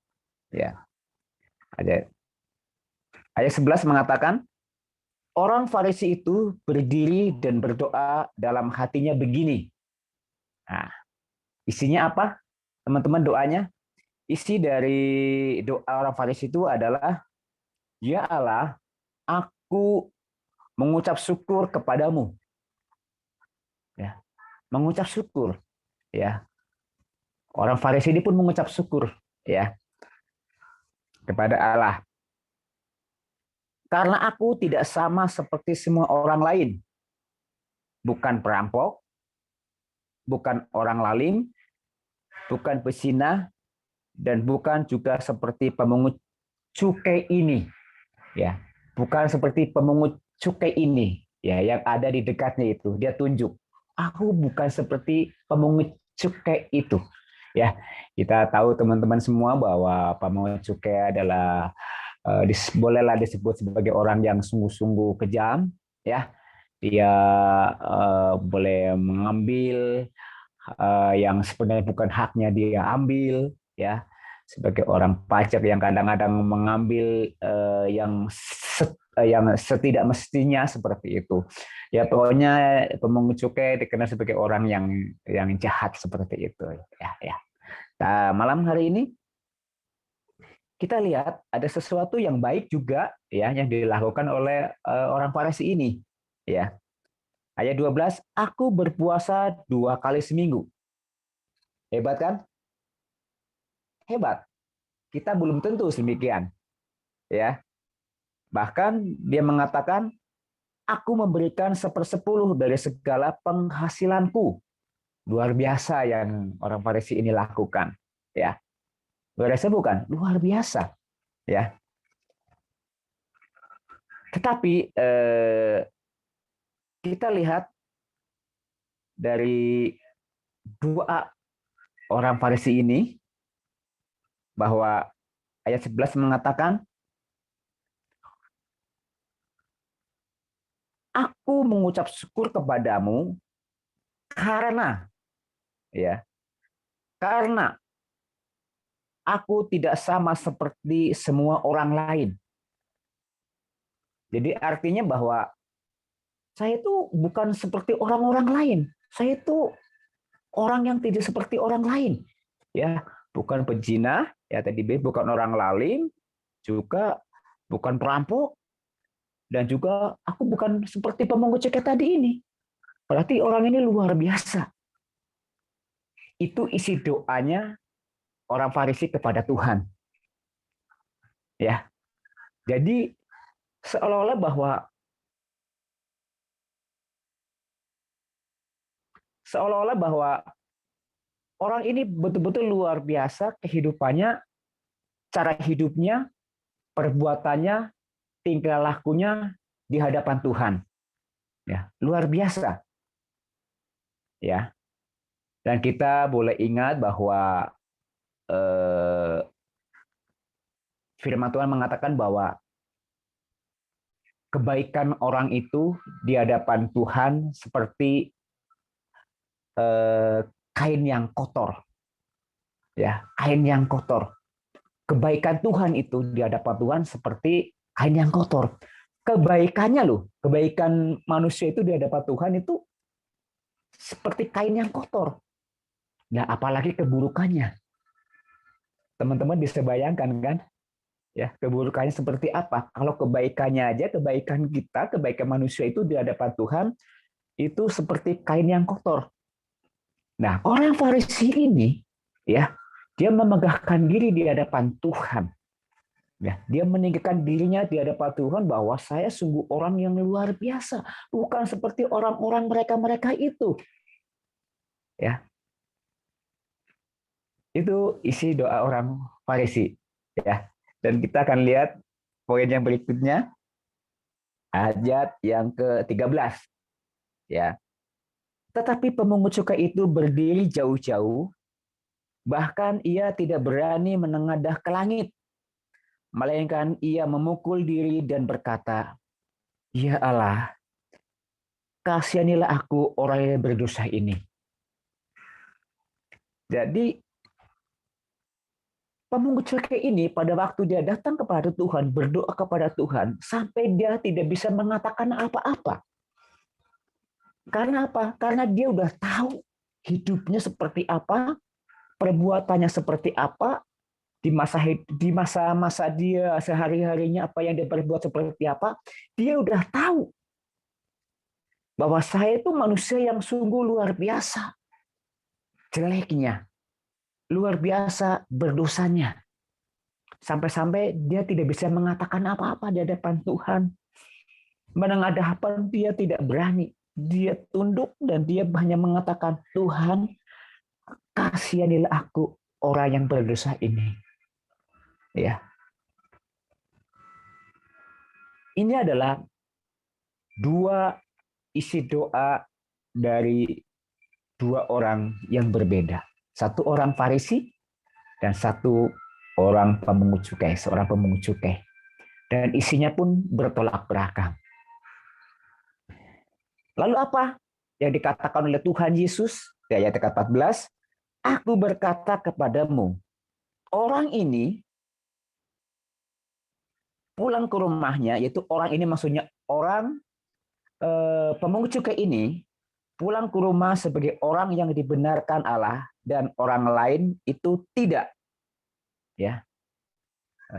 Ya. Ayat 11 mengatakan, orang Farisi itu berdiri dan berdoa dalam hatinya begini. Nah, isinya apa? Teman-teman doanya? Isi dari doa orang Farisi itu adalah, ya Allah, aku mengucap syukur kepadamu. Ya, mengucap syukur. Ya, orang Farisi ini pun mengucap syukur ya kepada Allah. Karena aku tidak sama seperti semua orang lain. Bukan perampok, bukan orang lalim, bukan pezina, dan bukan juga seperti pemungut cukai ini. Ya, bukan seperti pemungut cukai ini ya yang ada di dekatnya itu. Dia tunjuk, aku bukan seperti pemungut cukai itu. Ya, kita tahu teman-teman semua bahwa pemungut cukai adalah bolehlah disebut sebagai orang yang sungguh-sungguh kejam, ya. Dia boleh mengambil yang sebenarnya bukan haknya dia ambil, ya. Sebagai orang pajak yang kadang-kadang mengambil yang setidak mestinya seperti itu. Ya pokoknya pemungut cukai dikenal sebagai orang yang jahat seperti itu. Ya. Nah, malam hari ini kita lihat ada sesuatu yang baik juga ya yang dilakukan oleh orang Farisi ini. Ya. Ayat 12, aku berpuasa 2 kali seminggu. Hebat kan? Hebat. Kita belum tentu demikian. Ya. Bahkan dia mengatakan, aku memberikan 1/10 dari segala penghasilanku. Luar biasa yang orang Farisi ini lakukan. Ya. Luar biasa bukan? Luar biasa. Ya. Tetapi kita lihat dari dua orang Farisi ini, bahwa ayat 11 mengatakan, aku mengucap syukur kepadamu karena aku tidak sama seperti semua orang lain. Jadi artinya bahwa saya itu bukan seperti orang-orang lain. Saya itu orang yang tidak seperti orang lain. Ya, bukan pezina, ya tadi bukan orang lalim, juga bukan perampok, dan juga aku bukan seperti pemungut cukai tadi ini. Berarti orang ini luar biasa. Itu isi doanya orang Farisi kepada Tuhan. Ya. Jadi seolah-olah bahwa orang ini betul-betul luar biasa kehidupannya, cara hidupnya, perbuatannya, tingkah lakunya di hadapan Tuhan. Ya, luar biasa. Ya. Dan kita boleh ingat bahwa firman Tuhan mengatakan bahwa kebaikan orang itu di hadapan Tuhan seperti kain yang kotor. Ya, kain yang kotor. Kebaikan Tuhan itu di hadapan Tuhan seperti kain yang kotor. Kebaikannya loh, kebaikan manusia itu di hadapan Tuhan itu seperti kain yang kotor. Nah, apalagi keburukannya. Teman-teman bisa bayangkan kan? Ya, keburukannya seperti apa? Kalau kebaikannya aja, kebaikan kita, kebaikan manusia itu di hadapan Tuhan itu seperti kain yang kotor. Nah, orang Farisi ini ya, dia memegahkan diri di hadapan Tuhan. Ya, dia meninggikan dirinya di hadapan Tuhan bahwa saya sungguh orang yang luar biasa, bukan seperti orang-orang mereka itu. Ya, itu isi doa orang Farisi. Ya, dan kita akan lihat poin yang berikutnya, ayat yang ke-13. Ya, tetapi pemungut cukai itu berdiri jauh-jauh, bahkan ia tidak berani menengadah ke langit, melainkan ia memukul diri dan berkata, "Ya Allah, kasihanilah aku orang yang berdosa ini." Jadi pemungut cukai ini pada waktu dia datang kepada Tuhan, berdoa kepada Tuhan, sampai dia tidak bisa mengatakan apa-apa. Karena apa? Karena dia udah tahu hidupnya seperti apa, perbuatannya seperti apa, di masa-masa dia sehari-harinya apa yang dia perbuat seperti apa, dia udah tahu bahwa saya itu manusia yang sungguh luar biasa jeleknya, luar biasa berdosanya. Sampai-sampai dia tidak bisa mengatakan apa-apa di hadapan Tuhan. Menengadahkan dia tidak berani. Dia tunduk dan dia hanya mengatakan, "Tuhan, kasihanilah aku orang yang berdosa ini." Ya. Ini adalah dua isi doa dari dua orang yang berbeda. Satu orang Farisi dan satu orang pemungut cukai, seorang pemungut cukai. Dan isinya pun bertolak belakang. Lalu apa yang dikatakan oleh Tuhan Yesus? Di ayat 14, "Aku berkata kepadamu, orang ini pulang ke rumahnya," yaitu orang ini maksudnya orang pemungut cukai ini pulang ke rumah sebagai orang yang dibenarkan Allah dan orang lain itu tidak. Ya,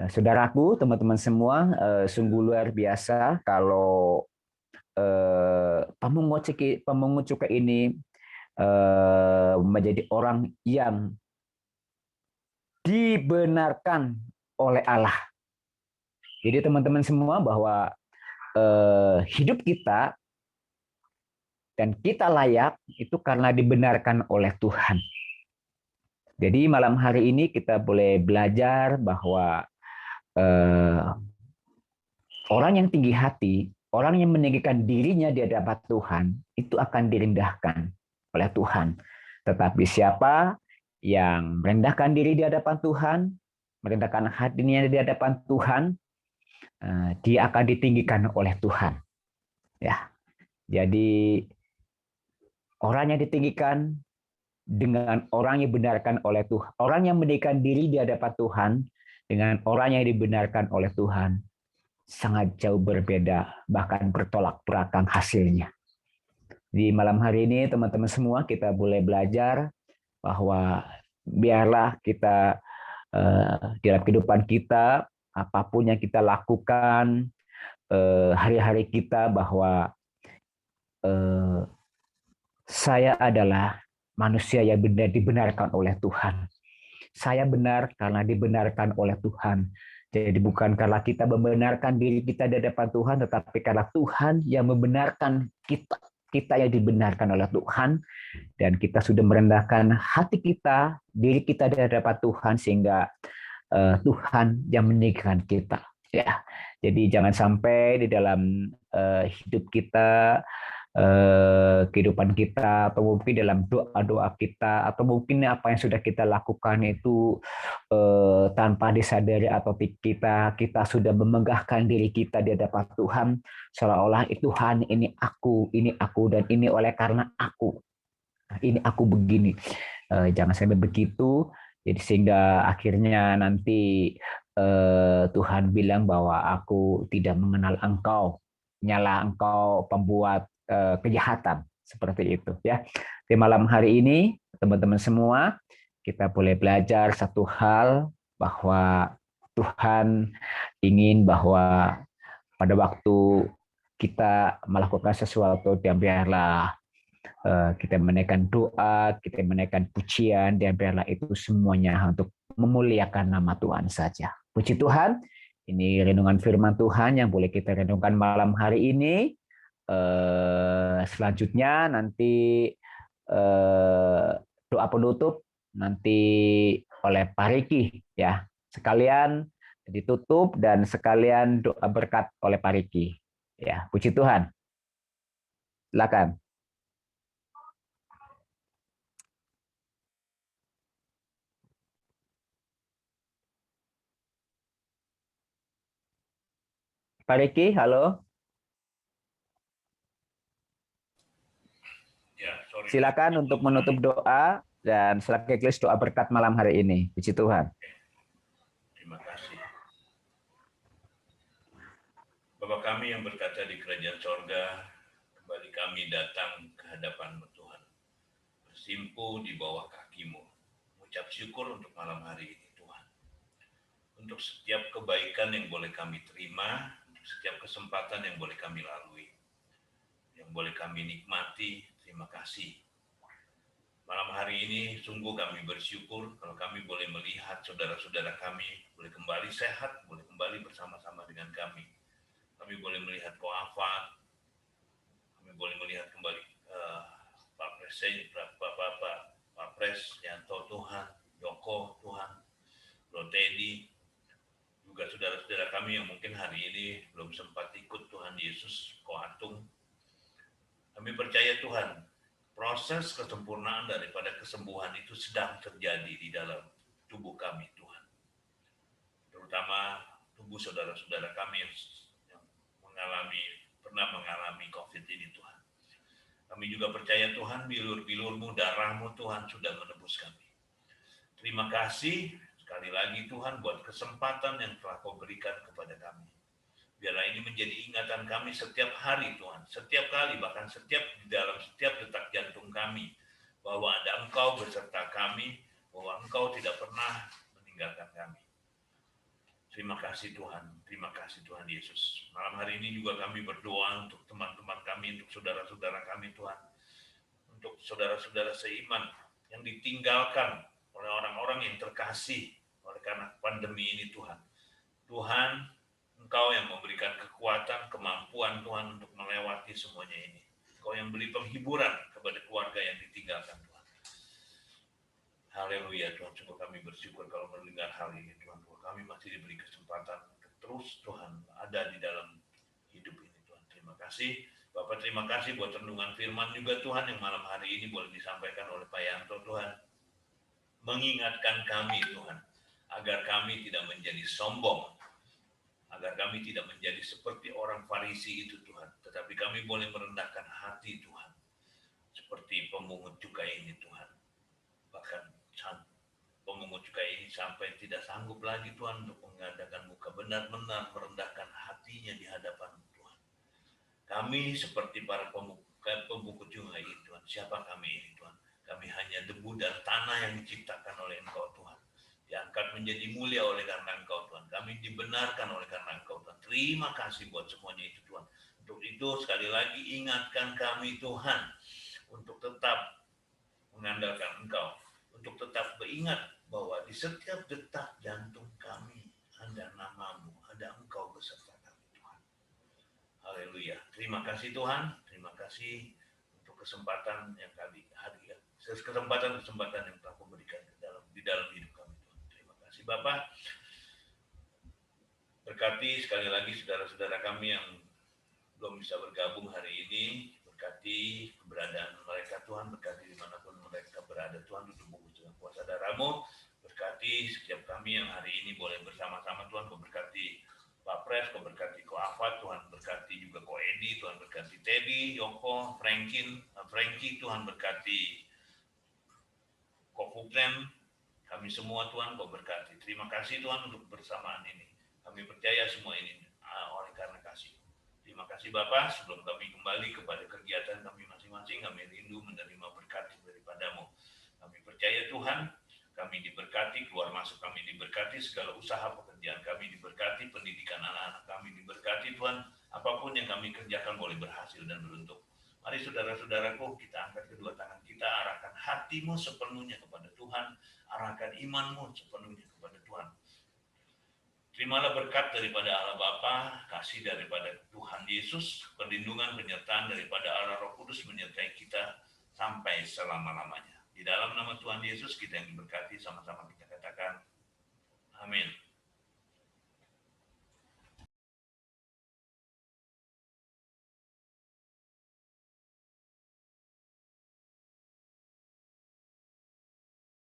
saudaraku, teman-teman semua, sungguh luar biasa kalau pemungut cukai ini menjadi orang yang dibenarkan oleh Allah. Jadi teman-teman semua bahwa hidup kita dan kita layak itu karena dibenarkan oleh Tuhan. Jadi malam hari ini kita boleh belajar bahwa orang yang tinggi hati, orang yang meninggikan dirinya di hadapan Tuhan, itu akan direndahkan oleh Tuhan. Tetapi siapa yang merendahkan diri di hadapan Tuhan, merendahkan hatinya di hadapan Tuhan, dia akan ditinggikan oleh Tuhan. Ya, jadi orang yang ditinggikan dengan orang yang dibenarkan oleh Tuhan, orang yang meninggikan diri di hadapan Tuhan dengan orang yang dibenarkan oleh Tuhan sangat jauh berbeda, bahkan bertolak belakang hasilnya. Di malam hari ini teman-teman semua kita boleh belajar bahwa biarlah kita dalam kehidupan kita apapun yang kita lakukan hari-hari kita bahwa saya adalah manusia yang benar dibenarkan oleh Tuhan. Saya benar karena dibenarkan oleh Tuhan. Jadi bukan karena kita membenarkan diri kita di hadapan Tuhan, tetapi karena Tuhan yang membenarkan kita. Kita yang dibenarkan oleh Tuhan, dan kita sudah merendahkan hati kita, diri kita di hadapan Tuhan, sehingga Tuhan yang meninggikan kita. Ya, jadi jangan sampai di dalam hidup kita, kehidupan kita, atau mungkin dalam doa-doa kita, atau mungkin apa yang sudah kita lakukan itu tanpa disadari atau kita sudah memegahkan diri kita di hadapan Tuhan, seolah-olah Tuhan ini aku, dan ini oleh karena aku, ini aku begini. Jangan sampai begitu, jadi sehingga akhirnya nanti Tuhan bilang bahwa aku tidak mengenal engkau, nyala engkau pembuat kejahatan, seperti itu ya. Di malam hari ini teman-teman semua kita boleh belajar satu hal, bahwa Tuhan ingin bahwa pada waktu kita melakukan sesuatu, dan biarlah kita menaikkan doa, kita menaikkan pujian, dan biarlah itu semuanya untuk memuliakan nama Tuhan saja. Puji Tuhan, Ini renungan firman Tuhan yang boleh kita renungkan malam hari ini. Selanjutnya nanti doa penutup nanti oleh Pak Riki ya. Sekalian ditutup dan sekalian doa berkat oleh Pak Riki. Ya, puji Tuhan. Silakan. Pak Riki, halo. Ya, sorry. Silakan untuk menutup doa dan sekaligus doa berkat malam hari ini. Puji Tuhan. Terima kasih. Bapa kami yang berkata di kerajaan sorga, kembali kami datang ke hadapan-Mu Tuhan. Bersimpu di bawah kaki-Mu. Mengucap syukur untuk malam hari ini Tuhan. Untuk setiap kebaikan yang boleh kami terima, untuk setiap kesempatan yang boleh kami lalui, yang boleh kami nikmati, terima kasih. Malam hari ini sungguh kami bersyukur kalau kami boleh melihat saudara-saudara kami boleh kembali sehat, boleh kembali bersama-sama dengan kami. Kami boleh melihat Koafat, kami boleh melihat kembali Pak Presiden, Pak Pres, Yanto Tuhan, Joko Tuhan, Bro Teddy, juga saudara-saudara kami yang mungkin hari ini belum sempat ikut Tuhan Yesus, Koatung. Kami percaya Tuhan, proses kesempurnaan daripada kesembuhan itu sedang terjadi di dalam tubuh kami Tuhan. Terutama tubuh saudara-saudara kami yang pernah mengalami COVID ini Tuhan. Kami juga percaya Tuhan, bilur-bilur-Mu, darah-Mu Tuhan sudah menebus kami. Terima kasih sekali lagi Tuhan buat kesempatan yang telah Kau berikan kepada kami. Biarlah ini menjadi ingatan kami setiap hari Tuhan, setiap kali, bahkan di dalam setiap detak jantung kami, bahwa ada Engkau beserta kami, bahwa Engkau tidak pernah meninggalkan kami. Terima kasih Tuhan Yesus. Malam hari ini juga kami berdoa untuk teman-teman kami, untuk saudara-saudara kami Tuhan, untuk saudara-saudara seiman yang ditinggalkan oleh orang-orang yang terkasih oleh karena pandemi ini Tuhan. Tuhan, Engkau yang memberikan kekuatan, kemampuan Tuhan untuk melewati semuanya ini. Engkau yang beri penghiburan kepada keluarga yang ditinggalkan Tuhan. Haleluya Tuhan, sungguh kami bersyukur kalau mendengar hal ini Tuhan. Bahwa kami masih diberi kesempatan untuk terus Tuhan ada di dalam hidup ini Tuhan. Terima kasih. Bapak terima kasih buat renungan firman juga Tuhan yang malam hari ini boleh disampaikan oleh Pak Yanto Tuhan. Mengingatkan kami Tuhan, agar kami tidak menjadi sombong, agar kami tidak menjadi seperti orang Farisi itu Tuhan, tetapi kami boleh merendahkan hati Tuhan, seperti pemungut cukai ini Tuhan. Bahkan pemungut cukai ini sampai tidak sanggup lagi Tuhan untuk mengadakan muka, benar-benar merendahkan hatinya di hadapan Tuhan. Kami seperti para pemungut cukai ini Tuhan. Siapa kami ini Tuhan? Kami hanya debu dan tanah yang diciptakan oleh Engkau Tuhan. Diangkat menjadi mulia oleh karena Engkau Tuhan. Kami dibenarkan oleh karena Engkau Tuhan. Terima kasih buat semuanya itu Tuhan. Untuk itu sekali lagi ingatkan kami Tuhan untuk tetap mengandalkan Engkau, untuk tetap beringat bahwa di setiap detak jantung kami ada nama-Mu, ada Engkau beserta kami Tuhan. Haleluya. Terima kasih Tuhan. Terima kasih untuk kesempatan yang kami hari ya. Kesempatan yang telah Kau berikan di dalam hidup kami. Bapak, berkati sekali lagi saudara-saudara kami yang belum bisa bergabung hari ini, berkati keberadaan mereka Tuhan, berkati dimanapun mereka berada Tuhan, tubuh dengan kuasa darah-Mu, berkati setiap kami yang hari ini boleh bersama-sama Tuhan, Kau berkati Pak Pres, Kau berkati Ko Afat, Tuhan berkati juga Ko Edi, Tuhan berkati Teddy, Yoko, Frankie, Tuhan berkati Ko Fukren, kami semua Tuhan Kau berkati. Terima kasih Tuhan untuk bersamaan ini. Kami percaya semua ini oleh karena kasih. Terima kasih Bapa. Sebelum kami kembali kepada kegiatan kami masing-masing, kami rindu menerima berkat daripada-Mu. Kami percaya Tuhan, kami diberkati, keluar masuk kami diberkati, segala usaha pekerjaan kami diberkati, pendidikan anak-anak kami diberkati Tuhan. Apapun yang kami kerjakan boleh berhasil dan beruntung. Mari saudara-saudaraku, kita angkat kedua tangan kita, arahkan hatimu sepenuhnya kepada Tuhan, arahkan imanmu sepenuhnya kepada Tuhan. Terimalah berkat daripada Allah Bapa, kasih daripada Tuhan Yesus, perlindungan penyertaan daripada Allah Roh Kudus menyertai kita sampai selama-lamanya. Di dalam nama Tuhan Yesus kita yang diberkati, sama-sama kita katakan amin.